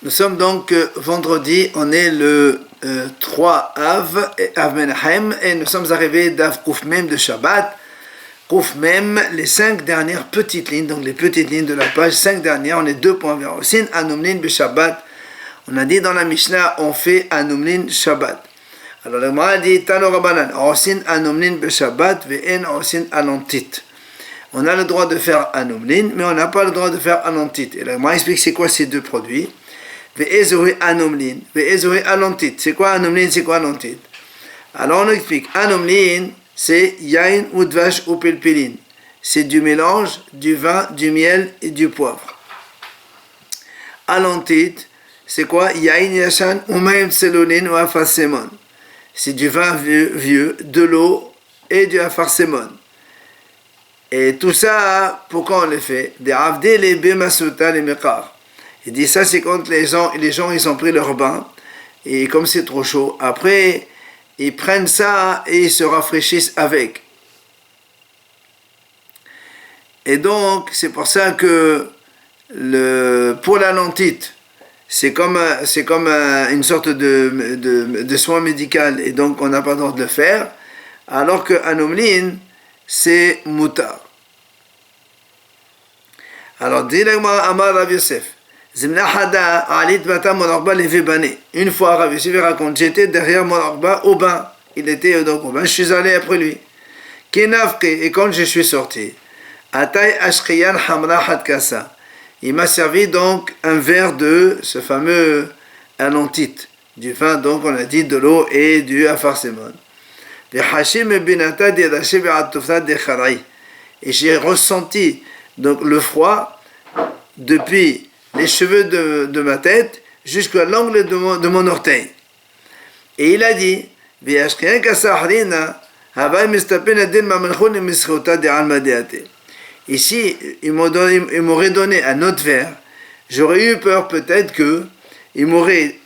Nous sommes donc vendredi, on est le 3 Av Menahem, et nous sommes arrivés d'Av Kouf Mem de Shabbat. Kouf Mem, les 5 dernières petites lignes, donc les petites lignes de la page, 5 dernières, on est 2 points vers Osin Anumlin be Shabbat. On a dit dans la Mishnah, on fait Anumlin Shabbat. Alors le Gemara dit Tano Rabbanan, Osin Anumlin be Shabbat, ve'en Osin Anontit. On a le droit de faire Anumlin, mais on n'a pas le droit de faire Anontit. Et le Gemara explique c'est quoi ces deux produits. Ve'ezohi Anumlin, ve'ezohi Anontit. C'est quoi Anumlin, c'est quoi Anontit? Alors on explique, Anumlin, c'est Yain ou Dvash ou Pilpilin. C'est du mélange, du vin, du miel et du poivre. Anontit, c'est quoi? Yain Yashan ou Maim Tselolin ou Afarsemon. C'est du vin vieux, de l'eau et du Afarsemon. Et tout ça, pourquoi on le fait? Des Avdé les Bemasuta les Mekar. Il dit ça, c'est quand les gens ils ont pris leur bain, et comme c'est trop chaud, après, ils prennent ça et ils se rafraîchissent avec. Et donc, c'est pour ça que pour la lentite, c'est comme une sorte de soin médical, et donc on n'a pas le droit de le faire, alors que Anumlin, c'est mutar. Alors, dit Amar Rav Yosef, une fois, Rav Yosef raconte, j'étais derrière mon arba au bain. Il était donc au bain, je suis allé après lui. Et quand je suis sorti, il m'a servi donc un verre de ce fameux anantite, du vin, donc on a dit de l'eau et du afarsemon. Et j'ai ressenti donc le froid depuis les cheveux de ma tête jusqu'à l'angle de mon orteil. Et il a dit, ici, il m'aurait donné un autre verre. J'aurais eu peur peut-être qu'il m'aurait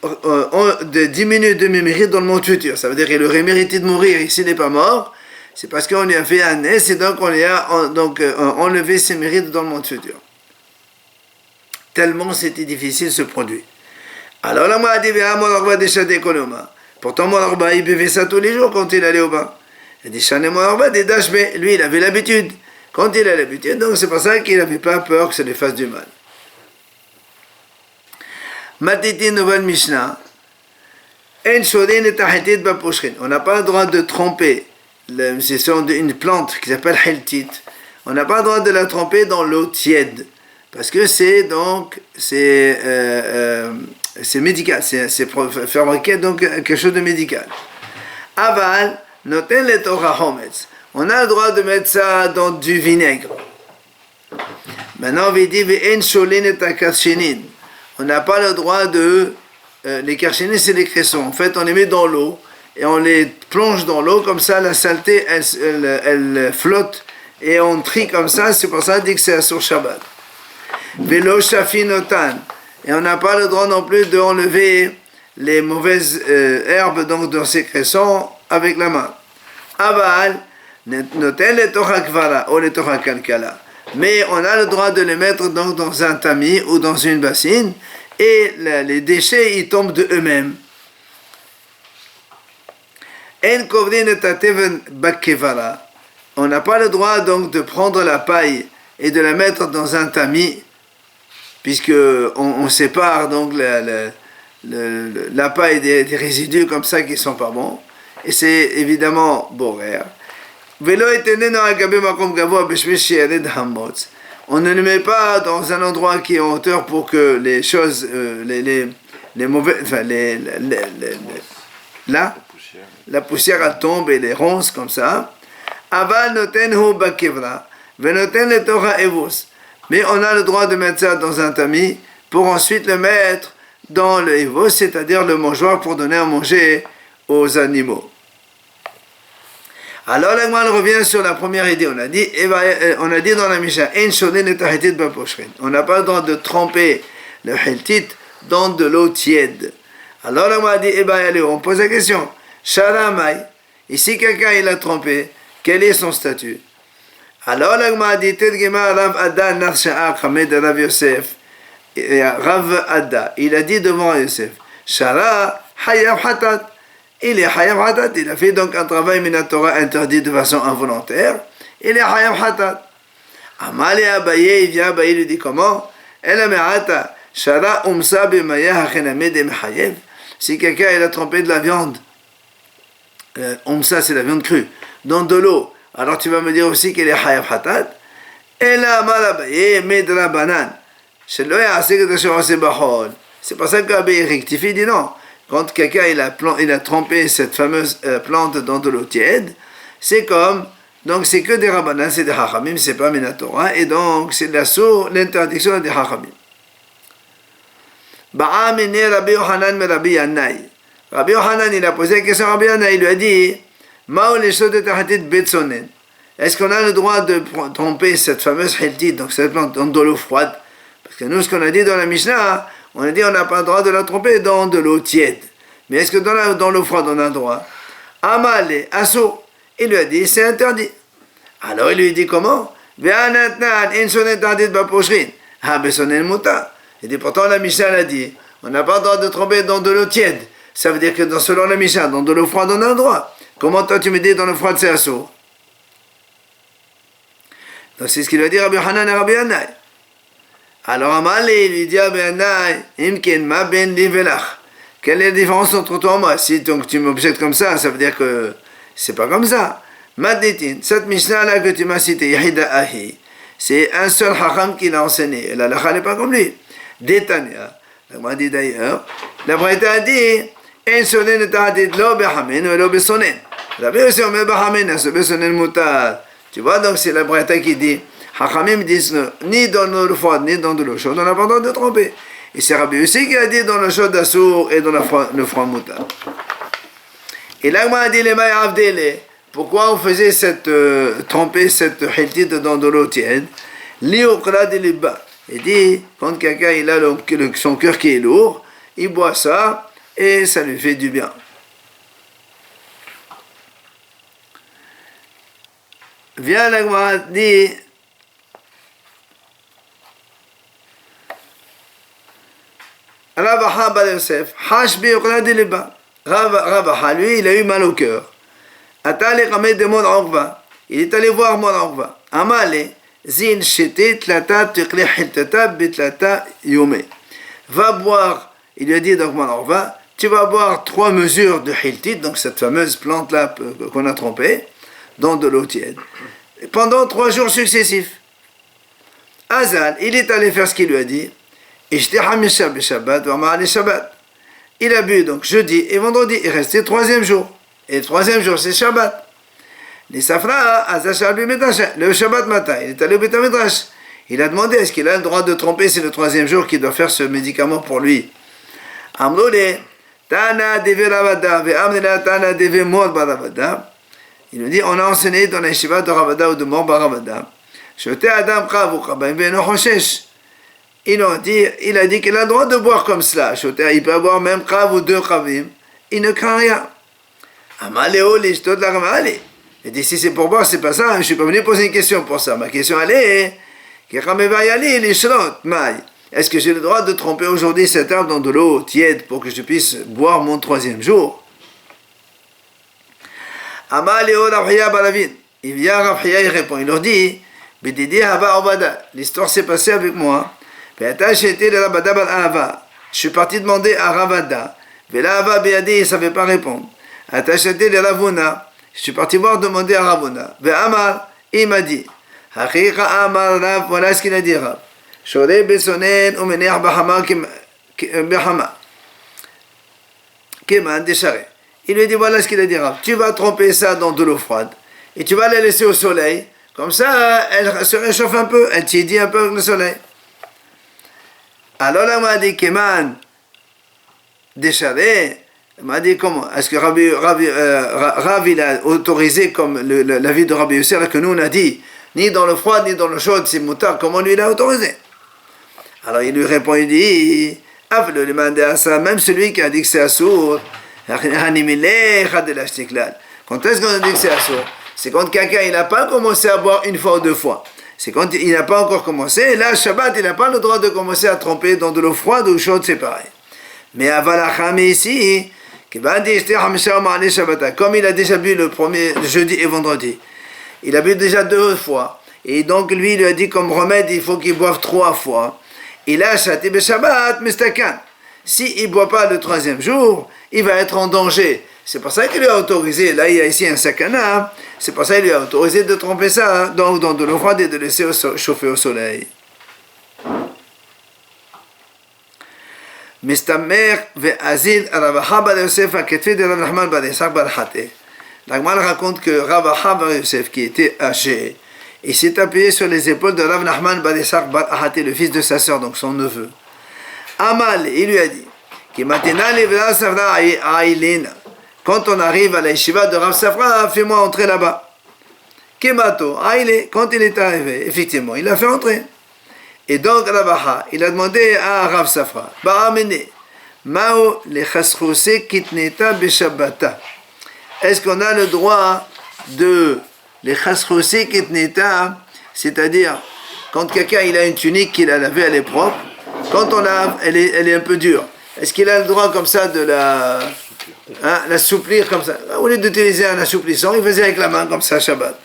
diminué de mes mérites dans le monde futur. Ça veut dire qu'il aurait mérité de mourir et s'il n'est pas mort, c'est parce qu'on lui a fait un S et donc on lui a enlevé ses mérites dans le monde futur. Tellement c'était difficile ce produit. Alors là, moi, dit, pourtant, mon arba, il buvait ça tous les jours quand il allait au bain. Il dit, lui, il avait l'habitude. Quand il a l'habitude, donc c'est pour ça qu'il n'avait pas peur que ça lui fasse du mal. Matiti, nouvelle Mishnah. On n'a pas le droit de tremper une plante qui s'appelle heltit. On n'a pas le droit de la tremper dans l'eau tiède. Parce que c'est médical, c'est pour fabriquer donc quelque chose de médical. Aval, noten le Torah hometz. On a le droit de mettre ça dans du vinaigre. Maintenant, on dit ve'en sholin et akarshinin. On n'a pas le droit de les karshinin, c'est les cressons. En fait, on les met dans l'eau et on les plonge dans l'eau comme ça, la saleté elle flotte et on trie comme ça. C'est pour ça qu'on dit que c'est sur Shabbat. Velo shafinotan, et on n'a pas le droit non plus d'enlever les mauvaises herbes donc dans ces cressons avec la main. Aval noten le torah kvara ou le torah kalkala, mais on a le droit de les mettre donc dans un tamis ou dans une bassine et les déchets ils tombent de eux-mêmes. En kovrin et ateven bakkevara, on n'a pas le droit donc de prendre la paille et de la mettre dans un tamis, puisque on sépare donc la paille des résidus comme ça qui sont pas bons, et c'est évidemment borer. On ne le met pas dans un endroit qui est en hauteur pour que les choses, les mauvais, enfin la poussière elle tombe et les ronces comme ça. Aval notenhu bakevra, venoten le Torah evus. Mais on a le droit de mettre ça dans un tamis pour ensuite le mettre dans le evos, c'est-à-dire le mangeoire pour donner à manger aux animaux. Alors là, on revient sur la première idée. On a dit dans la Mishnah, on n'a pas le droit de tremper le heltit dans de l'eau tiède. Alors là, on a dit, on pose la question, Sharamai, ici quelqu'un il a trempé, quel est son statut? Alors la Gemara dit, Rav Adan Rav Yosef, et Rav Adda, il a dit devant Yosef, Shara Hayab Hatat. Il est Hayab Hatat, il a fait donc un travail Minatora interdit de façon involontaire. Il est Hayab Hatat. Amali Abaye, il vient Abaye, lui dit comment? Elle Me'ata, Shara Umsa Bimaya Hachename de Mechayev. Si quelqu'un il a trempé de la viande, Umsa c'est la viande crue, dans de l'eau, alors tu vas me dire aussi qu'il est Hayab Hatat. Elle a mal Abaye, Medra Banan. C'est pas ça qu'Abaye rectifie, il dit non. Quand quelqu'un il a trempé cette fameuse plante dans de l'eau tiède, c'est comme, donc c'est que des rabbanan, c'est des hachamim, c'est pas minatora, et donc c'est l'interdiction des hachamim. Ba'amine Rabbi Yohanan me Rabbi Yannai. Rabbi Yohanan il a posé la question à Rabbi Yannai, il lui a dit, Ma'o l'eshot de tahatit betsonen. Est-ce qu'on a le droit de tremper cette fameuse hiltit, donc cette plante dans de l'eau froide? Parce que nous, ce qu'on a dit dans la Mishnah, on a dit on n'a pas le droit de la tremper dans de l'eau tiède. Mais est-ce que dans l'eau froide, on a le droit? Amale, asso. Il lui a dit, c'est interdit. Alors il lui dit comment? Il dit, pourtant la Mishnah a dit, on n'a pas le droit de tremper dans de l'eau tiède. Ça veut dire que selon la Mishnah, dans de l'eau froide, on a le droit. Comment toi tu me dis dans l'eau froide, c'est asso? Donc c'est ce qu'il a dit Rabbi Hanan et Rabbi Yannai. Alors Amali lui dit à Yannai, Imken ma ben li velach. Quelle est la différence entre toi et moi? Si donc tu m'objectes comme ça, ça veut dire que c'est pas comme ça. Maditin, cette Mishnah là que tu m'as citée, Yahida Ahi, c'est un seul hacham qui l'a enseigné. Et la lacha n'est pas comme lui. Détania. On m'a dit d'ailleurs, la Braïta a dit, En sonen ta'adit lo behamen ou lo besonen. La Braïta aussi on met behamen, ce besonen mutar. Tu vois, donc c'est la Braïta qui dit, Hachamim disent ni dans l'eau froide, ni dans de l'eau chaude, on n'a pas le droit de tromper. Et c'est Rabbi aussi qui a dit dans l'eau chaude d'Assour et dans le froid moutarde. Et là, on a dit les maïs avdele. Pourquoi on faisait tremper cette hiltit dans de l'eau tiède? Liokra de liba. Il dit, quand quelqu'un il a son cœur qui est lourd, il boit ça et ça lui fait du bien. Viens la Gemara dit Ravaha Bar Yosef, Hashbi Yochla de Liba. Ravaha, lui, il a eu mal au cœur. Atale Ramed de Mon Orva. Il est allé voir Mon Orva. Amale, Zin Shete Tlata Tukle Hiltata Bitlata Yome. Va boire, il lui a dit donc Mon Orva, tu vas boire 3 mesures de Hiltit, donc cette fameuse plante-là qu'on a trempée, dans de l'eau tiède, pendant 3 jours successifs. Azal, il est allé faire ce qu'il lui a dit. Il a bu donc jeudi et vendredi, il restait 3e jour. Et le 3e jour, c'est Shabbat. Les Safra, le Shabbat matin, il est allé au Beth Midrash. Il a demandé est-ce qu'il a le droit de tromper, c'est le 3e jour qu'il doit faire ce médicament pour lui. Amrole, Tana deve Ravada, ve Amnela Tana deve Mor Baravada. Il nous dit on a enseigné dans les Shiva de Ravada ou de Mor Baravada. Shote Adam Kavu Kabaim Beno Hoshesh. Il a dit qu'il a le droit de boire comme cela. Il peut boire même Kav ou 2 Kavim. Il ne craint rien. Amaleo, les de la Ramale. Il dit si c'est pour boire, c'est pas ça. Je ne suis pas venu poser une question pour ça. Ma question elle est est-ce que j'ai le droit de tremper aujourd'hui cette herbe dans de l'eau tiède pour que je puisse boire mon 3e jour? Amaleo, Rafia Baravin. Il vient Rafia, il répond. Il leur dit l'histoire s'est passée avec moi. Je suis parti demander à Ravada. Il ne savait pas répondre. Je suis parti voir demander à Ravuna. Il m'a dit. Voilà ce qu'il a dit Rav. Il lui dit voilà ce qu'il a dit Rav. Tu vas tremper ça dans de l'eau froide et tu vas la laisser au soleil. Comme ça, elle se réchauffe un peu, elle tiédit un peu avec le soleil. Alors là, on m'a dit Keman Décharé, il m'a dit comment? Est-ce que Rav il a autorisé comme l'avis de Rabbi Yosef que nous on a dit, ni dans le froid ni dans le chaud, c'est moutard, comment lui il a autorisé? Alors il lui répond, il dit, même celui qui a dit que c'est assourd, quand est-ce qu'on a dit que c'est assourd? C'est quand quelqu'un il n'a pas commencé à boire 1 fois ou 2 fois. c'est quand il n'a pas encore commencé. Et là, Shabbat, il n'a pas le droit de commencer à tremper dans de l'eau froide ou chaude, c'est pareil. Mais Avalacham ici, comme il a déjà bu le jeudi et vendredi, il a bu déjà 2 fois. Et donc lui, il lui a dit comme remède, il faut qu'il boive 3 fois. Il a châté be Shabbat, mistakan. S'il ne boit pas le 3e jour, il va être en danger. C'est pour ça qu'il lui a autorisé, là il y a ici un sakana, c'est pour ça qu'il lui a autorisé de tremper ça dans de l'eau froide et de laisser chauffer au soleil. Mistamer ve'azid Rav Aha bar Yosef haketfi de Rav Nachman bar Yitzhak bar Hate. La Gemara raconte que Rav Aha bar Yosef, qui était âgé, il s'est appuyé sur les épaules de Rav Nachman bar Yitzhak bar Hate, le fils de sa sœur, donc son neveu. Amal, il lui a dit, qui maintenant levra savra aïlina. Quand on arrive à la yeshiva de Rav Safra, fais-moi entrer là-bas. Kemato, aïlé, quand il est arrivé, effectivement, il l'a fait entrer. Et donc, Rav Aha, il a demandé à Rav Safra, Ba'amene, Mao le chaschouse kitneta beshabbata. Est-ce qu'on a le droit de le chaschouse kitneta, c'est-à-dire, quand quelqu'un il a une tunique qu'il a lavée, elle est propre, quand on lave, elle est un peu dure. Est-ce qu'il a le droit comme ça de l'assouplir comme ça? Au lieu d'utiliser un assouplissant, il faisait avec la main comme ça, Shabbat.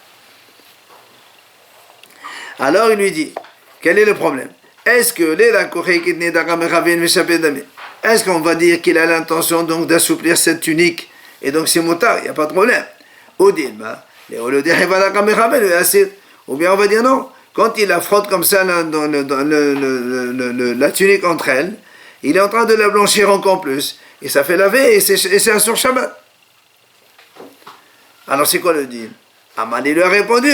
Alors il lui dit, quel est le problème? Est-ce qu'on va dire qu'il a l'intention donc d'assouplir cette tunique et donc c'est motard, il n'y a pas de problème. Ou bien on va dire non, quand il la frotte comme ça dans la tunique entre elles, il est en train de la blanchir encore plus. Et ça fait laver et c'est un sur Shabbat. Alors c'est quoi le deal? Amali lui a répondu,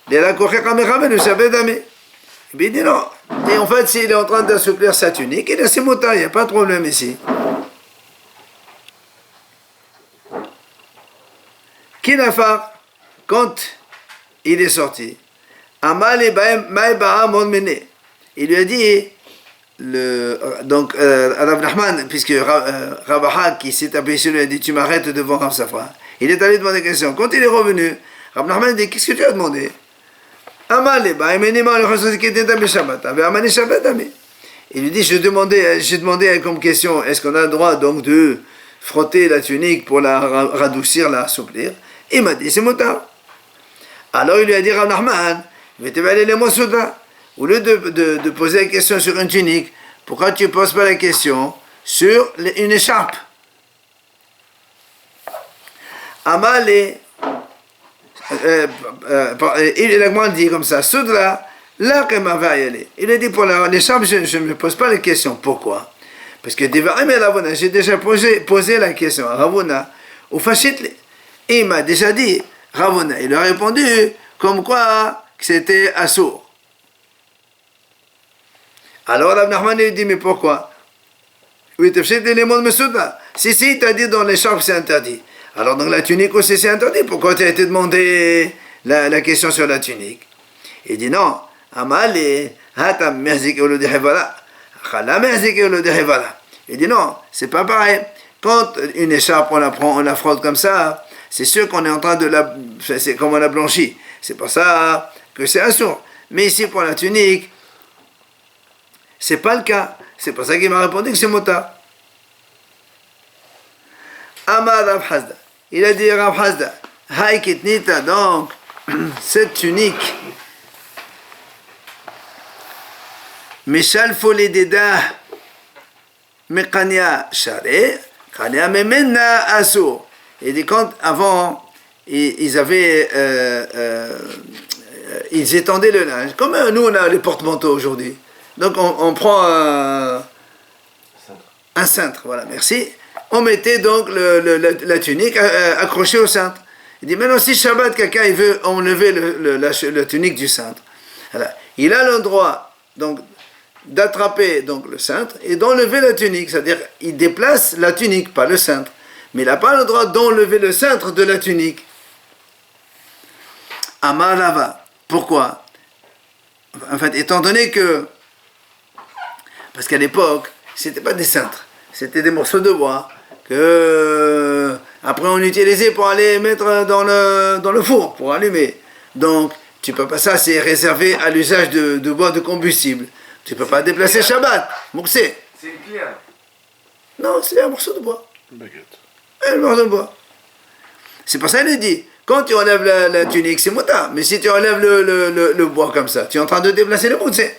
il dit non. Et en fait, s'il est en train d'assouplir sa tunique, il a ses motards, il n'y a pas de problème ici. Kinafar, quand il est sorti, Amali Maïba'a mon mené. Il lui a dit, donc Rav Nachman, puisque Rav Aha qui s'est appuyé sur lui a dit tu m'arrêtes devant Rav Safra, il est allé demander des questions. Quand il est revenu, Rav Nachman dit qu'est-ce que tu as demandé? Il lui dit j'ai demandé comme question est-ce qu'on a le droit donc de frotter la tunique pour la radoucir, la assouplir? Il m'a dit c'est motard. Alors il lui a dit Rav Nachman au lieu de poser la question sur une tunique, pourquoi tu ne poses pas la question sur une écharpe? Amalé, il a dit comme ça, Soudra, là que m'a va y aller. Il a dit pour l'écharpe, je ne me pose pas la question. Pourquoi? Parce que j'ai déjà posé la question à Ravuna, au Fashitli. Et il m'a déjà dit, Ravuna, il a répondu comme quoi que c'était assourd. Alors Rav Nachman lui dit, mais pourquoi? Si, il t'a dit dans l'écharpe c'est interdit. Alors dans la tunique aussi c'est interdit. Pourquoi tu as été demandé la question sur la tunique? Il dit non. Il dit non, c'est pas pareil. Quand une écharpe on la frotte comme ça, c'est sûr qu'on est en train de c'est comme on la blanchit. C'est pour ça que c'est assourd. Mais ici pour la tunique, c'est pas le cas. C'est pour ça qu'il m'a répondu que c'est motard. Amar Rav Hasda. Il a dit Rav Hasda. Haïkitnita, donc, cette tunique. Mishal Folededa. Mekania Share. Kania Memena Asur. Il dit quand avant, ils avaient. Ils étendaient le linge. Comme nous, on a les porte-manteaux aujourd'hui. Donc on prend un cintre, voilà, merci. On mettait donc la tunique accrochée au cintre. Il dit maintenant si Shabbat quelqu'un il veut enlever la tunique du cintre, voilà. Il a le droit donc d'attraper donc le cintre et d'enlever la tunique, c'est-à-dire il déplace la tunique, pas le cintre, mais il n'a pas le droit d'enlever le cintre de la tunique. Amar Rava, pourquoi? En fait, étant donné que parce qu'à l'époque, c'était pas des cintres, c'était des morceaux de bois que après on utilisait pour aller mettre dans le four, pour allumer. Donc, Tu peux pas, ça c'est réservé à l'usage de bois de combustible. Tu peux pas déplacer Shabbat. Mouxé. C'est une pierre. Non, c'est un morceau de bois. Une baguette. Un morceau de bois. C'est pour ça qu'il dit, quand tu enlèves la tunique, c'est mouta. Mais si tu enlèves le bois comme ça, tu es en train de déplacer le mouxé.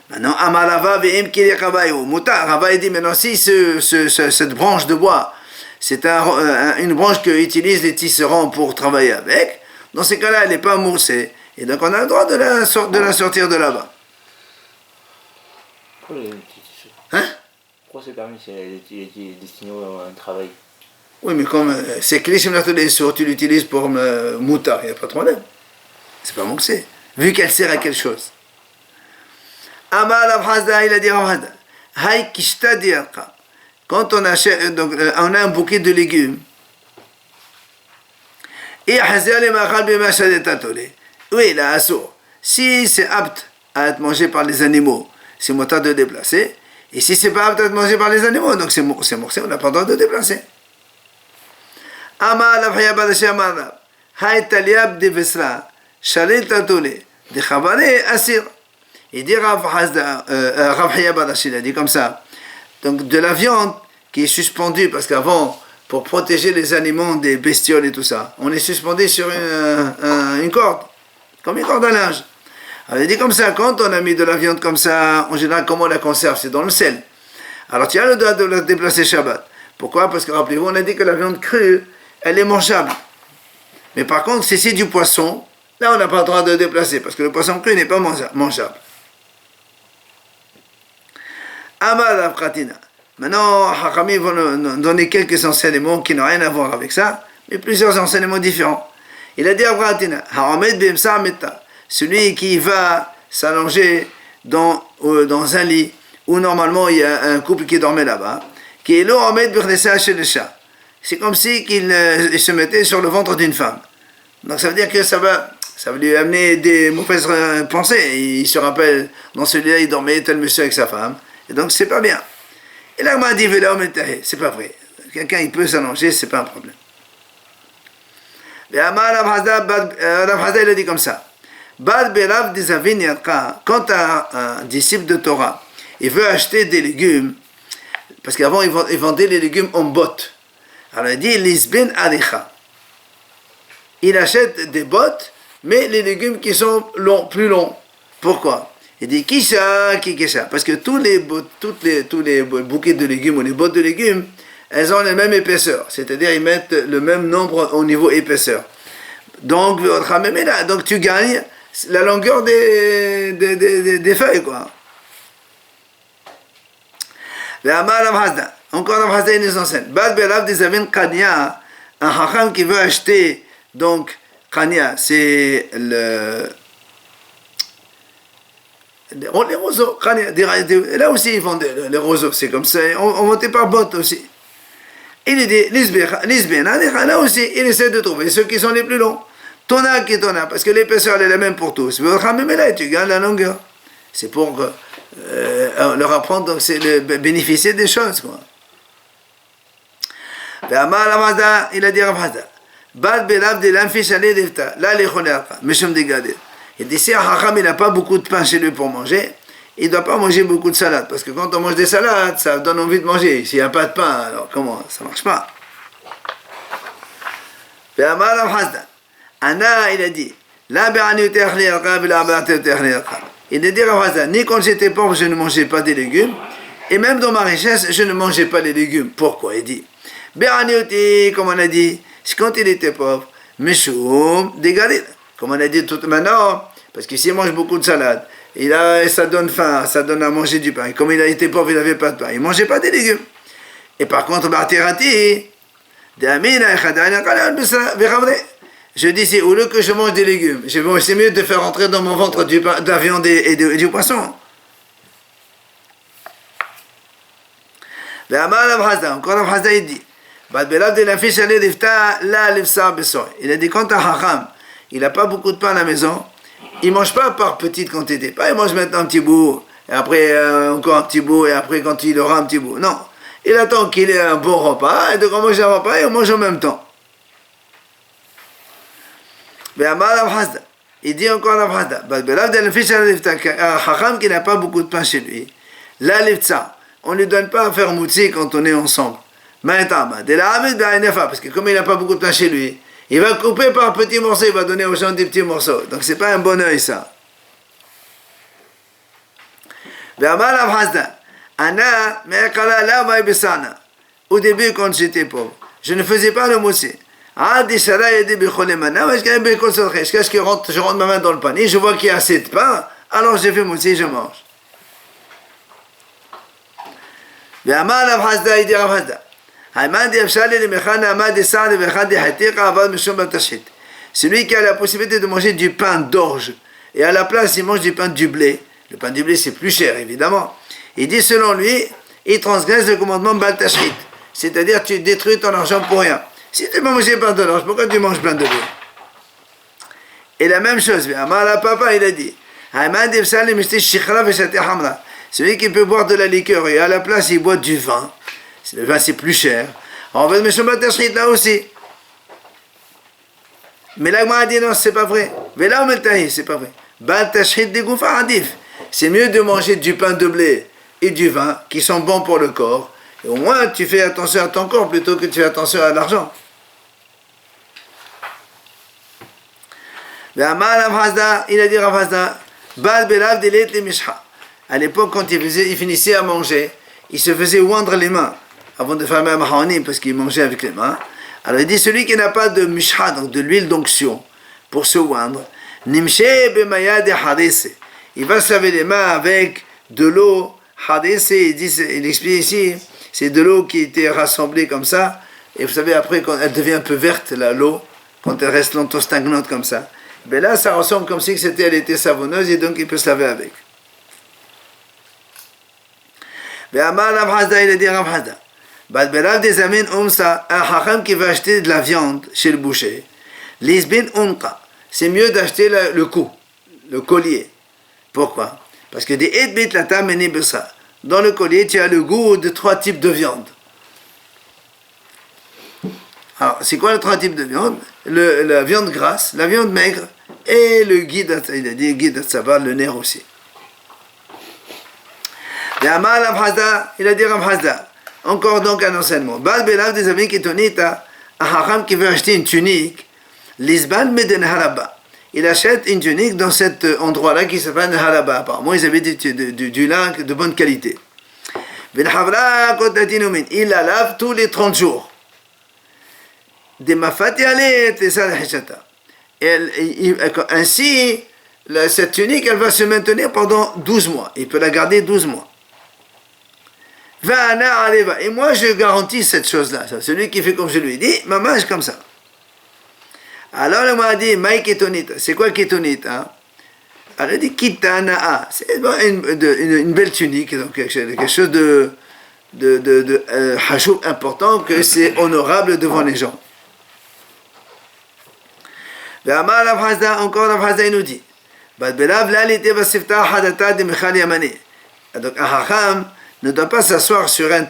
Maintenant, Amalava ve'im kiri kabayou. Mouta, Rava dit maintenant, si cette branche de bois, c'est une branche que utilisent les tisserands pour travailler avec, dans ces cas-là, elle n'est pas moussée. Et donc, on a le droit de la sortir de là-bas. Pourquoi les petits tissus? Hein? Pourquoi c'est permis si elle est destinée à un travail? Oui, mais comme c'est klishim l'atelier, tu l'utilises pour mouta, il n'y a pas de problème. C'est pas moussé. Vu qu'elle sert à quelque chose. Amal Abhazda, il a dit Abhazda, Hay kishta diarka. Quand on achète, donc on a un bouquet de légumes. Et oui, là, assour. Si c'est apte à être mangé par les animaux, c'est mouta de déplacer. Et si c'est pas apte à être mangé par les animaux, donc c'est moussé, on n'a pas le droit de déplacer. Amal Abhayab Adashamad, Hay taliab de Vesra, Shalil Tatole, de Chavare Asir. Il dit Rav Hayab Adashi, il a dit comme ça. Donc de la viande qui est suspendue, parce qu'avant, pour protéger les animaux des bestioles et tout ça, on est suspendu sur une corde, comme une corde à linge. Alors il dit comme ça, quand on a mis de la viande comme ça, en général, comment on la conserve? C'est dans le sel. Alors tu as le droit de la déplacer Shabbat. Pourquoi? Parce que rappelez-vous, on a dit que la viande crue, elle est mangeable. Mais par contre, si c'est du poisson, là on n'a pas le droit de déplacer, parce que le poisson cru n'est pas mangeable. Amal Avratina. Maintenant, Hakami vont nous donner quelques enseignements qui n'ont rien à voir avec ça, mais plusieurs enseignements différents. Il a dit à Avratina, celui qui va s'allonger dans un lit où normalement il y a un couple qui dormait là-bas, qui est là, chez le chat. C'est comme si il se mettait sur le ventre d'une femme. Donc ça veut dire que ça va lui amener des mauvaises pensées. Il se rappelle, dans celui-là, il dormait tel monsieur avec sa femme. Et donc, c'est pas bien. Et là, il m'a dit, c'est pas vrai. Quelqu'un, il peut s'allonger, c'est pas un problème. Mais Rav Hazda, il a dit comme ça. Quand un disciple de Torah, il veut acheter des légumes, parce qu'avant, il vendait les légumes en bottes. Alors, il dit, Lisbin Alicha. Il achète des bottes, mais les légumes qui sont plus longs. Pourquoi? Il dit Kisha. Parce que tous les bouquets de légumes ou les bottes de légumes, elles ont la même épaisseur. C'est-à-dire, ils mettent le même nombre au niveau épaisseur. Donc, tu gagnes la longueur des feuilles, quoi. Encore Rav Hazda, il nous enseigne. Un hacham qui veut acheter, donc, Kanya, c'est les roseaux. Là aussi, ils vendent les roseaux, c'est comme ça. On montait par botte aussi. Il dit, là aussi, il essaie de trouver ceux qui sont les plus longs. Tona qui tona, parce que l'épaisseur est la même pour tous. Mais là, tu gagnes la longueur. C'est pour leur apprendre, donc c'est bénéficier des choses, quoi. Il a dit Rav Hazda. Il dit, si un hacham, il n'a pas beaucoup de pain chez lui pour manger, il ne doit pas manger beaucoup de salade. Parce que quand on mange des salades, ça donne envie de manger. S'il n'y a pas de pain, alors comment? Ça ne marche pas. Anna, il a dit, il a dit Rav Hazda, ni quand j'étais pauvre, je ne mangeais pas des légumes, et même dans ma richesse, je ne mangeais pas les légumes. Pourquoi? Il dit, comme on a dit, quand il était pauvre, Meshoum, dégalé. Comme on a dit tout maintenant, parce que s'il mange beaucoup de salade, ça donne faim, ça donne à manger du pain. Et comme il a été pauvre, il n'avait pas de pain. Il ne mangeait pas des légumes. Et par contre, je dis, c'est au lieu que je mange des légumes, c'est mieux de faire entrer dans mon ventre de la viande et du poisson. Encore Rav Hazda, il dit, il a dit, quand un hacham, il n'a pas beaucoup de pain à la maison, il ne mange pas par petite quantité. Pas il mange maintenant un petit bout, et après encore un petit bout, et après quand il aura un petit bout. Non. Il attend qu'il ait un bon repas, et de quand on mange un repas, et on mange en même temps. il dit encore la Bhada, un Chacham qui n'a pas beaucoup de pain chez lui, la Lifta, on ne lui donne pas à faire moutsi quand on est ensemble. Parce que comme il n'a pas beaucoup de pain chez lui, il va couper par petits morceaux, il va donner aux gens des petits morceaux. Donc c'est pas un bon oeil ça. Au début, quand j'étais pauvre, je ne faisais pas le moussi. Jusqu'à ce que je rentre ma main dans le panier, je vois qu'il y a assez de pain, alors j'ai fait moussi, je mange. Celui qui a la possibilité de manger du pain d'orge, et à la place il mange du pain du blé. Le pain du blé c'est plus cher évidemment. Il dit selon lui, il transgresse le commandement Bal Tashrit. C'est-à-dire tu détruis ton argent pour rien. Si tu peux manger pain d'orge, pourquoi tu manges plein de blé? Et la même chose, papa il a dit, celui qui peut boire de la liqueur et à la place il boit du vin, le vin c'est plus cher. En fait, Meshom Bal Tashrit là aussi. Mais là, a dit non, c'est pas vrai. Mais là, c'est pas vrai. Bal Tashrit de Goufa Adif. C'est mieux de manger du pain de blé et du vin qui sont bons pour le corps. Et au moins, tu fais attention à ton corps plutôt que tu fais attention à l'argent. Il a dit Ravazda, Bal Belav Delet le Mishha. À l'époque, quand il finissait à manger, il se faisait oindre les mains avant de faire un mahanim parce qu'il mangeait avec les mains. Alors il dit celui qui n'a pas de mishha, donc de l'huile d'onction, pour se oindre, nimshe bemayad hadese. Il va se laver les mains avec de l'eau hadese. Il explique ici, c'est de l'eau qui était rassemblée comme ça. Et vous savez, après, quand elle devient un peu verte, l'eau, quand elle reste longtemps stagnante comme ça, ben là, ça ressemble comme si elle était savonneuse et donc il peut se laver avec. Il a dit Rav Hada, des amis omsa, un hacham qui va acheter de la viande chez le boucher, lisbin unqa, c'est mieux d'acheter le cou, le collier. Pourquoi? Parce que des edbit la tameni besa. Dans le collier, tu as le goût de 3 types de viande. Alors, c'est quoi les 3 types de viande? La viande grasse, la viande maigre et le guide, il a dit guide savoir le nerf aussi. Il a dit Rav Hada. Encore donc un enseignement. Bal Belav des amis qui tonita, un haram qui veut acheter une tunique, l'isban meden haraba. Il achète une tunique dans cet endroit-là qui s'appelle haraba. Apparemment, ils avaient du lin de bonne qualité. Il la lave tous les 30 jours. Ainsi, cette tunique, elle va se maintenir pendant 12 mois. Il peut la garder 12 mois. Et moi je garantis cette chose-là. Celui qui fait comme je lui ai dit, ma mange comme ça. Alors il m'a dit, Maï kétonite. C'est quoi kétonite? Elle a dit kitana'a. C'est une belle tunique, donc quelque chose de hachoub important, que c'est honorable devant les gens. Encore Rav Hada il nous dit, donc un hacham ne doit pas s'asseoir sur un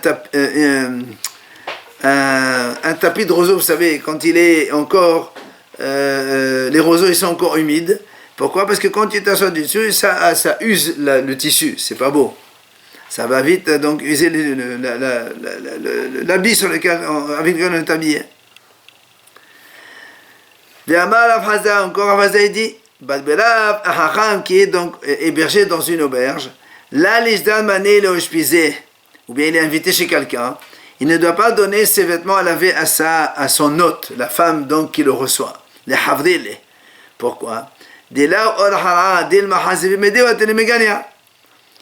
tapis de roseau, vous savez, quand il est encore, les roseaux ils sont encore humides. Pourquoi? Parce que quand tu t'assois dessus, ça use le tissu, c'est pas beau. Ça va vite donc user l'habit sur lequel avec lequel on est habillé. Encore Rav Hada dit, un hacham qui est donc hébergé dans une auberge, là, ou bien il est invité chez quelqu'un, il ne doit pas donner ses vêtements à laver à son hôte, la femme donc qui le reçoit. Les havrile. Pourquoi? Il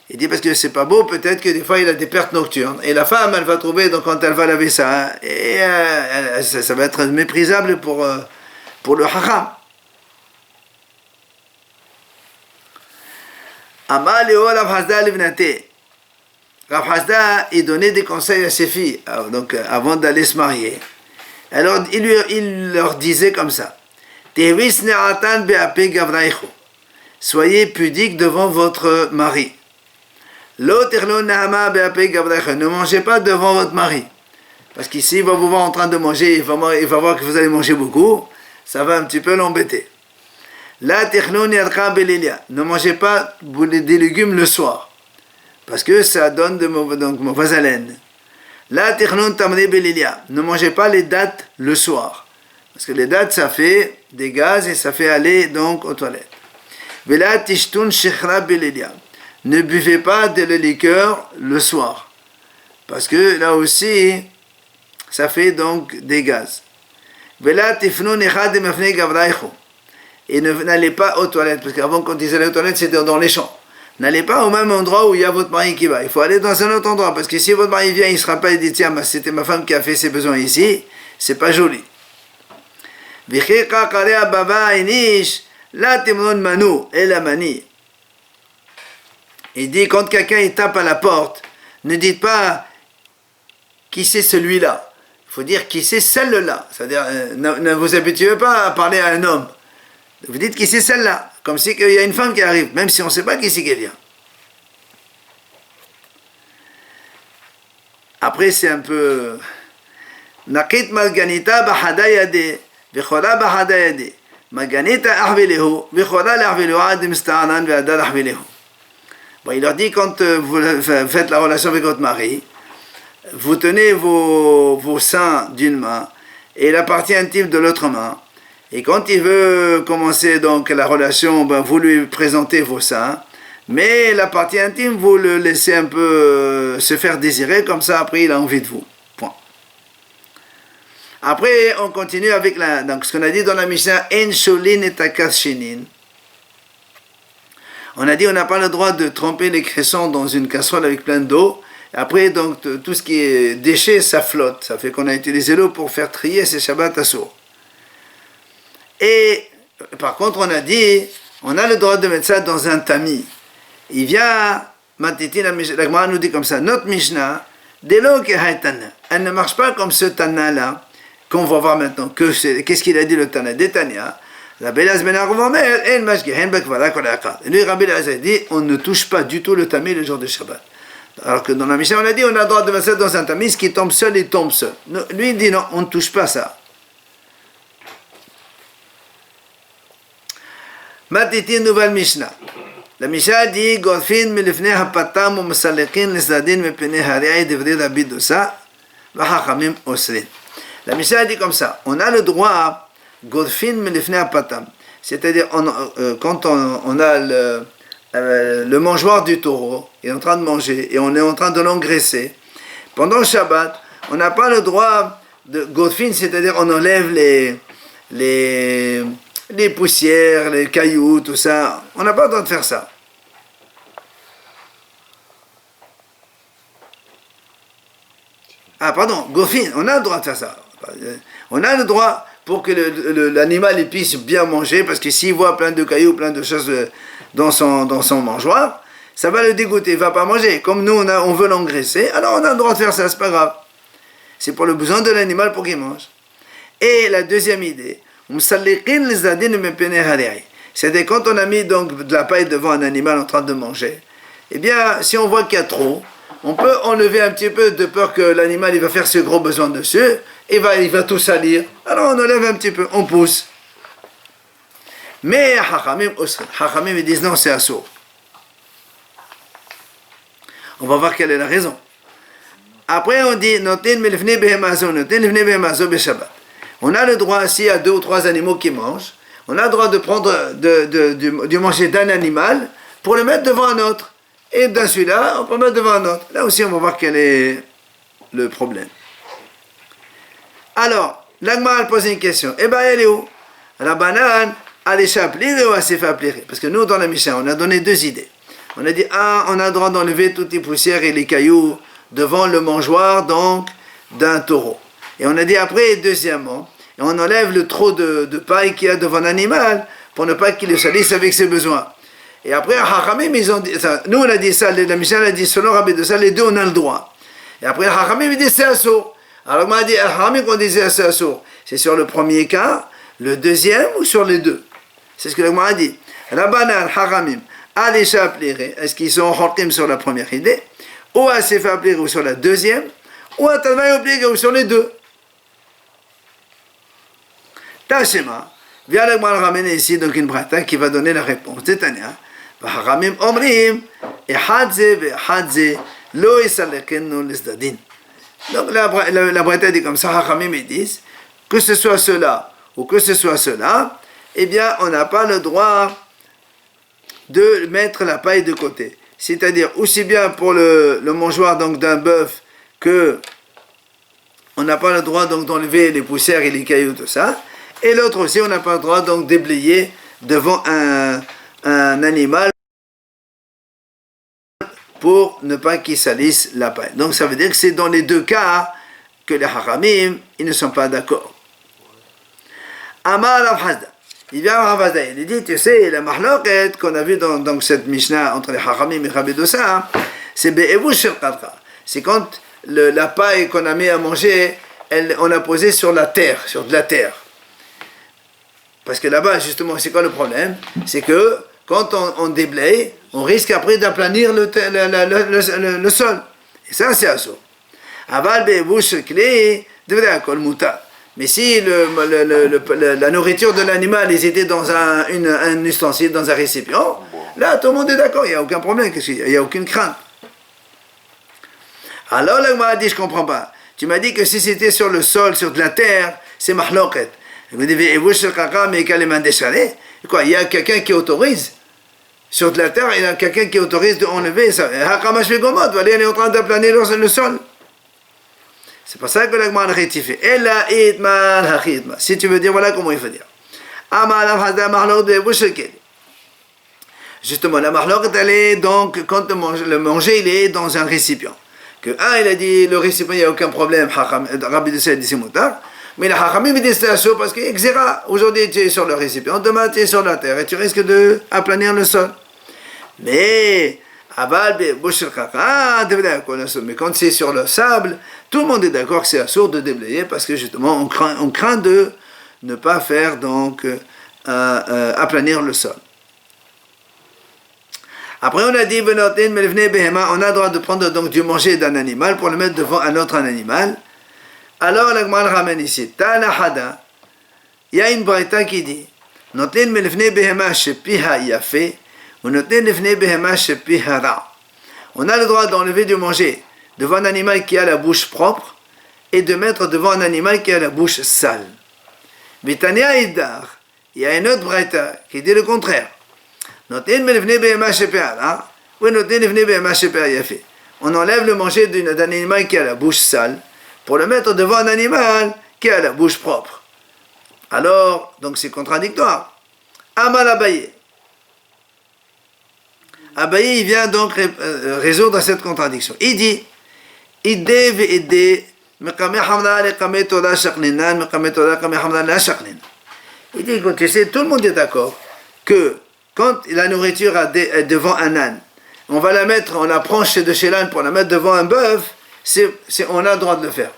dit parce que c'est pas beau, peut-être que des fois il a des pertes nocturnes. Et la femme, elle va trouver, donc quand elle va laver ça, et ça va être méprisable pour le hacham. Rav Hada, il donnait des conseils à ses filles, donc avant d'aller se marier. Alors il leur disait comme ça: soyez pudiques devant votre mari. Ne mangez pas devant votre mari. Parce qu'ici, il va vous voir en train de manger, il va voir que vous allez manger beaucoup, ça va un petit peu l'embêter. La technon yadka belilia. Ne mangez pas des légumes le soir. Parce que ça donne de mauvaise haleine. La technon tamri belilia. Ne mangez pas les dattes le soir. Parce que les dattes, ça fait des gaz et ça fait aller donc aux toilettes. Vela tishtun shechra belilia. Ne buvez pas de la liqueur le soir. Parce que là aussi, ça fait donc des gaz. Vela tifnun echad mafne gavraichu. Et n'allez pas aux toilettes, parce qu'avant quand ils allaient aux toilettes c'était dans les champs. N'allez pas au même endroit où il y a votre mari qui va. Il faut aller dans un autre endroit, parce que si votre mari vient, il ne se rappelle et dit tiens, c'était ma femme qui a fait ses besoins ici, c'est pas joli. Il dit quand quelqu'un il tape à la porte, ne dites pas qui c'est celui-là. Il faut dire qui c'est celle-là. C'est-à-dire ne vous habituez pas à parler à un homme. Vous dites qui c'est celle-là, comme si il y a une femme qui arrive, même si on ne sait pas qui c'est qui vient. Après, c'est un peu. Naqit malganita bahadayade, vichola bahadayade. Malganita ahvilehu, vichola l'ahvilehu, adim sta'anan ve'adal ahvilehu. Bon, il leur dit quand vous faites la relation avec votre mari, vous tenez vos seins d'une main et la partie intime de l'autre main. Et quand il veut commencer donc la relation, ben vous lui présentez vos seins, mais la partie intime, vous le laissez un peu se faire désirer, comme ça après il a envie de vous. Point. Après, on continue avec donc ce qu'on a dit dans la Mishnah, En sholin et takas shinin. On a dit on n'a pas le droit de tremper les cressons dans une casserole avec plein d'eau. Après, donc tout ce qui est déchets, ça flotte. Ça fait qu'on a utilisé l'eau pour faire trier ces Shabbat assour. Et par contre, on a dit, on a le droit de mettre ça dans un tamis. Il vient, Matiti, la Gemara nous dit comme ça, notre Mishnah, elle ne marche pas comme ce Tana-là, qu'on va voir maintenant. Qu'est-ce qu'il a dit le Tana d'Etania? Rabbi Elazar ben Arvomer, et lui, Rabbi Elazar dit, on ne touche pas du tout le tamis le jour de Shabbat. Alors que dans la Mishnah, on a dit, on a le droit de mettre ça dans un tamis, ce qui tombe seul, il tombe seul. Lui, il dit, non, on ne touche pas ça. Matiti, nouvelle Mishnah. La Mishnah dit Godfin milifne hapatam ou masalekin lesdadin mepene hariay devri Rabbi Dosa v'hachamim osrin. La Mishnah dit comme ça, on a le droit Godfin milifne hapatam, c'est-à-dire quand on a le mangeoire du taureau, il est en train de manger et on est en train de l'engraisser. Pendant le Shabbat, on n'a pas le droit de Godfin, c'est-à-dire on enlève les poussières, les cailloux, tout ça. On n'a pas le droit de faire ça. Ah, pardon, Gofin, on a le droit de faire ça. On a le droit pour que l'animal il puisse bien manger, parce que s'il voit plein de cailloux, plein de choses dans son mangeoire, ça va le dégoûter, il ne va pas manger. Comme nous, on veut l'engraisser, alors on a le droit de faire ça, c'est pas grave. C'est pour le besoin de l'animal pour qu'il mange. Et la deuxième idée, c'est-à-dire quand on a mis donc de la paille devant un animal en train de manger, eh bien si on voit qu'il y a trop, on peut enlever un petit peu de peur que l'animal il va faire ses gros besoins dessus et il va tout salir. Alors on enlève un petit peu, on pousse. Mais Hachamim ils disent non, c'est assourd. On va voir quelle est la raison. Après on dit on a le droit, s'il y a 2 ou 3 animaux qui mangent, on a le droit de prendre du manger d'un animal pour le mettre devant un autre. Et dans celui-là, on peut mettre devant un autre. Là aussi, on va voir quel est le problème. Alors, l'Agma a posé une question. Eh bien, elle est où? La banane, elle est chaplirée ou elle s'est fait appliquer? Parce que nous, dans la Mishnah, on a donné 2 idées. On a dit, on a le droit d'enlever toutes les poussières et les cailloux devant le mangeoir, donc, d'un taureau. Et on a dit après, deuxièmement, on enlève le trop de paille qu'il y a devant l'animal pour ne pas qu'il le salisse avec ses besoins. Et après, Hachamim, ils ont dit ça. Nous, on a dit ça, la Mishnah a dit selon Rabbi de ça, les deux, on a le droit. Et après, Hachamim, il dit c'est assourd. Alors, on a dit, Hachamim, qu'on disait c'est assourd. C'est sur le premier cas, le deuxième ou sur les deux? C'est ce que l'Agma a dit. Rabbanan, Hachamim, Alisha appliqué. Est-ce qu'ils sont Hortim sur la première idée? Ou à s'est fait appliquer ou sur la deuxième? Ou à Talmaï appliqué ou sur les deux? Tashema, Viens le ramener ici donc une braïta qui va donner la réponse. C'est-à-dire, Haramim omrim, ehadze ve'ehadze lo yisalekenu lisdadin. Donc la braïta dit comme ça, Haramim ils disent, que ce soit cela ou que ce soit cela, eh bien on n'a pas le droit de mettre la paille de côté. C'est-à-dire aussi bien pour le mangeoire donc d'un bœuf que on n'a pas le droit donc d'enlever les poussières et les cailloux, tout ça. Et l'autre aussi, on n'a pas le droit donc déblayer devant un animal pour ne pas qu'il salisse la paille. Donc ça veut dire que c'est dans les deux cas que les haramim, ils ne sont pas d'accord. Amar Rav Hazda. Il vient à Rav Hazda, il dit, tu sais, la mahloket qu'on a vu dans cette Mishnah entre les haramim et Rabbi Dossa, c'est be'evush shel qadra. C'est quand la paille qu'on a mis à manger, on l'a posée sur la terre, sur de la terre. Parce que là-bas, justement, c'est quoi le problème? C'est que quand on déblaye, on risque après d'aplanir le sol. Et ça, c'est assourd. Aval be'evush clé devrait à kol muta. Mais si la nourriture de l'animal était dans un ustensile, dans un récipient, là, tout le monde est d'accord, il n'y a aucun problème, il n'y a aucune crainte. Alors, là, m'a dit, je ne comprends pas. Tu m'as dit que si c'était sur le sol, sur de la terre, c'est mahloket. Il me dit, quoi, il y a quelqu'un qui autorise sur de la terre, il y a quelqu'un qui autorise d'enlever ça. Elle est en train d'aplaner le sol. C'est pas ça que la Gemara rectifie. Si tu veux dire, voilà comment il faut dire. Justement, la marloquette, elle est donc, quand le manger, il est dans un récipient. Que il a dit, le récipient, il n'y a aucun problème, Rabbi Dossa dit c'est moutar. Mais le Hachamim, il dit c'est assourd parce que aujourd'hui tu es sur le récipient, demain tu es sur la terre et tu risques de aplanir le sol. Mais, mais quand c'est sur le sable, tout le monde est d'accord que c'est assourd de déblayer parce que justement on craint de ne pas faire donc aplanir le sol. Après on a dit on a le droit de prendre donc du manger d'un animal pour le mettre devant un autre animal. Alors la Gemara ramène ici Tana Hada, il y a une braïta qui dit noten melvne behema shepiha yafe ou noten levne behema shepiha ra. On a le droit d'enlever du manger devant un animal qui a la bouche propre et de mettre devant un animal qui a la bouche sale. Vitania Idar, il y a une autre braïta qui dit le contraire. Noten melvne behema shepiha ra ou noten levne behema shepiha yafe. On enlève le manger d'un animal qui a la bouche sale pour le mettre devant un animal qui a la bouche propre. Alors, donc c'est contradictoire. Amal Abaye. Abaye, il vient donc résoudre cette contradiction. Il dit, il dit, tu sais, tout le monde est d'accord que quand la nourriture est devant un âne, on va la mettre, on la prend de chez l'âne pour la mettre devant un bœuf, on a le droit de le faire.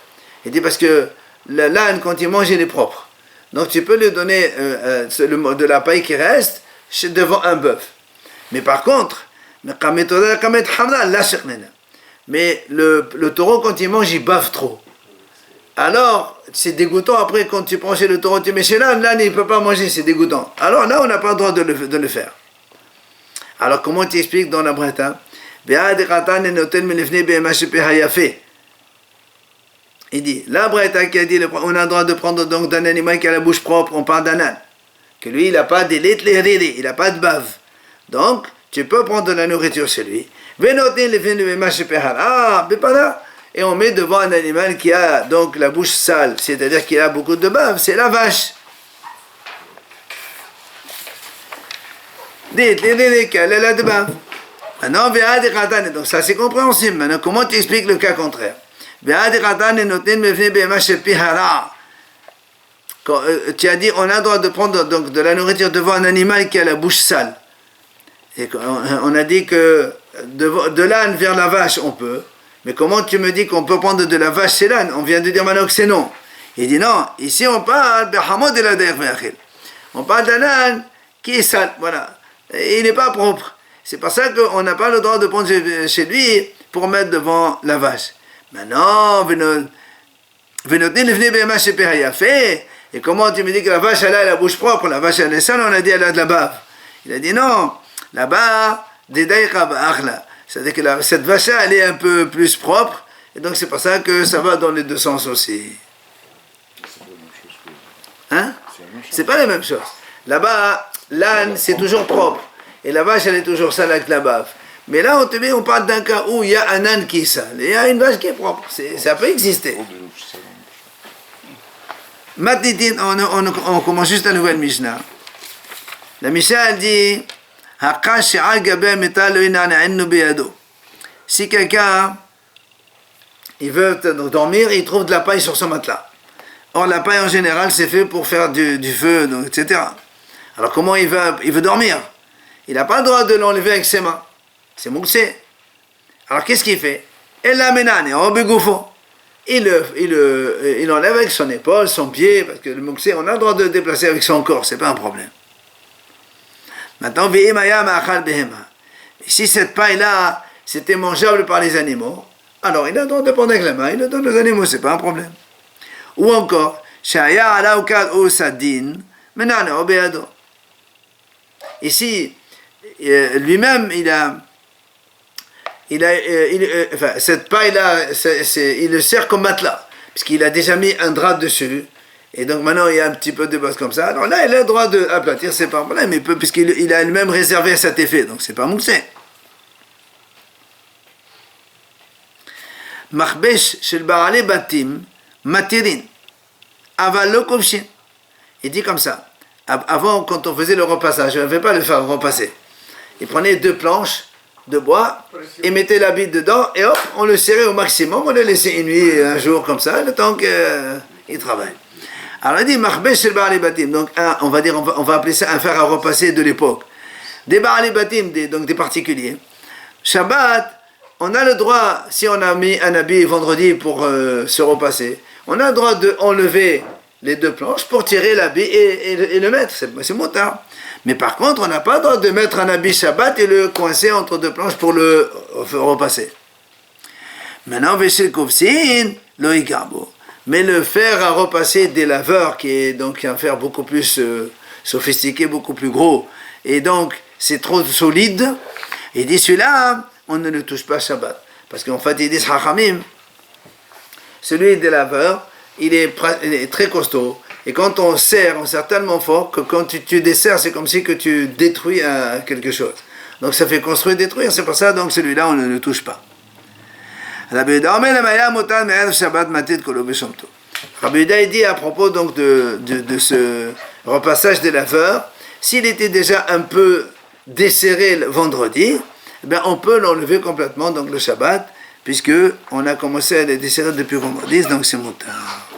Il dit parce que l'âne, quand il mange, il est propre. Donc tu peux lui donner de la paille qui reste devant un bœuf. Mais par contre, mais le taureau, quand il mange, il bave trop. Alors, c'est dégoûtant. Après, quand tu prends chez le taureau, tu mets chez l'âne il ne peut pas manger, c'est dégoûtant. Alors là, on n'a pas le droit de le faire. Alors, comment tu expliques dans la braïta? Il dit, la braïta qui a dit, on a le droit de prendre donc d'un animal qui a la bouche propre, on parle d'un âne. Que lui, il n'a pas d'élite, il n'a pas de bave. Donc, tu peux prendre de la nourriture chez lui. Et on met devant un animal qui a donc la bouche sale, c'est-à-dire qu'il a beaucoup de bave, c'est la vache. Quelle est la de bave? Maintenant, donc ça c'est compréhensible. Maintenant, comment tu expliques le cas contraire? Tu as dit on a le droit de prendre donc de la nourriture devant un animal qui a la bouche sale. Et on a dit que de l'âne vers la vache on peut. Mais comment tu me dis qu'on peut prendre de la vache chez l'âne? On vient de dire maintenant que c'est non. Il dit non, ici on parle on parle d'un âne qui est sale, voilà. Et il n'est pas propre. C'est pour ça qu'on n'a pas le droit de prendre chez lui pour mettre devant la vache. Maintenant, Et comment tu me dis que la vache elle a la bouche propre, la vache elle est sale, on a dit elle a de la bave. Il a dit non, là-bas, c'est-à-dire que cette vache elle est un peu plus propre, et donc c'est pour ça que ça va dans les deux sens aussi. Hein? C'est pas la même chose. Là-bas, l'âne c'est toujours propre, et la vache elle est toujours sale avec la bave. Mais là, on parle d'un cas où il y a un âne qui est sale, et il y a une vache qui est propre. Ça peut exister. Maintenant, on commence juste la nouvelle Mishnah. La Mishnah elle dit si quelqu'un il veut dormir, il trouve de la paille sur son matelas. Or la paille en général c'est fait pour faire du feu, donc, etc. Alors comment il veut dormir? Il n'a pas le droit de l'enlever avec ses mains. C'est mouxé. Alors qu'est-ce qu'il fait? Il enlève avec son épaule, son pied, parce que le mouxé, on a le droit de le déplacer avec son corps, c'est pas un problème. Maintenant, et si cette paille-là, c'était mangeable par les animaux, alors il a le droit de prendre avec la main, il le donne aux animaux, c'est pas un problème. Ou encore, ici, lui-même, cette paille-là, il le sert comme matelas, puisqu'il a déjà mis un drap dessus, et donc maintenant il y a un petit peu de base comme ça. Alors là, il a le droit d'aplatir, c'est pas un problème, puisqu'il a lui-même réservé à cet effet, donc c'est pas mouxé. Machbesh shel ba'alei batim matirin, aval lo kovshin. Il dit comme ça. Avant, quand on faisait le repassage, on ne devait pas le faire repasser. Il prenait 2 planches de bois et mettait l'habit dedans et hop, on le serrait au maximum, on le laissait une nuit, un jour comme ça, le temps qu'il travaille. Alors il dit Machbesh shel ba'alei batim, donc on va appeler ça un fer à repasser de l'époque. Des ba'alei batim, donc des particuliers. Shabbat, on a le droit, si on a mis un habit vendredi pour se repasser, on a le droit d'enlever les 2 planches pour tirer l'habit et le mettre, c'est motard. Mais par contre, on n'a pas le droit de mettre un habit Shabbat et le coincer entre 2 planches pour le repasser. Maintenant, Veshel Kovsin, lo igarbo. Mais le fer à repasser des laveurs, qui est donc un fer beaucoup plus sophistiqué, beaucoup plus gros, et donc c'est trop solide, il dit celui-là, on ne le touche pas Shabbat. Parce qu'en fait, ils disent Hachamim, celui des laveurs, il est très costaud. Et quand on serre tellement fort que quand tu desserres, c'est comme si que tu détruis quelque chose. Donc ça fait construire, détruire. C'est pour ça, donc celui-là, on ne le touche pas. Rabbi Yehuda dit à propos donc de ce repassage des laveurs, s'il était déjà un peu desserré le vendredi, ben on peut l'enlever complètement donc le Shabbat, puisque on a commencé à les desserrer depuis vendredi, donc c'est motard.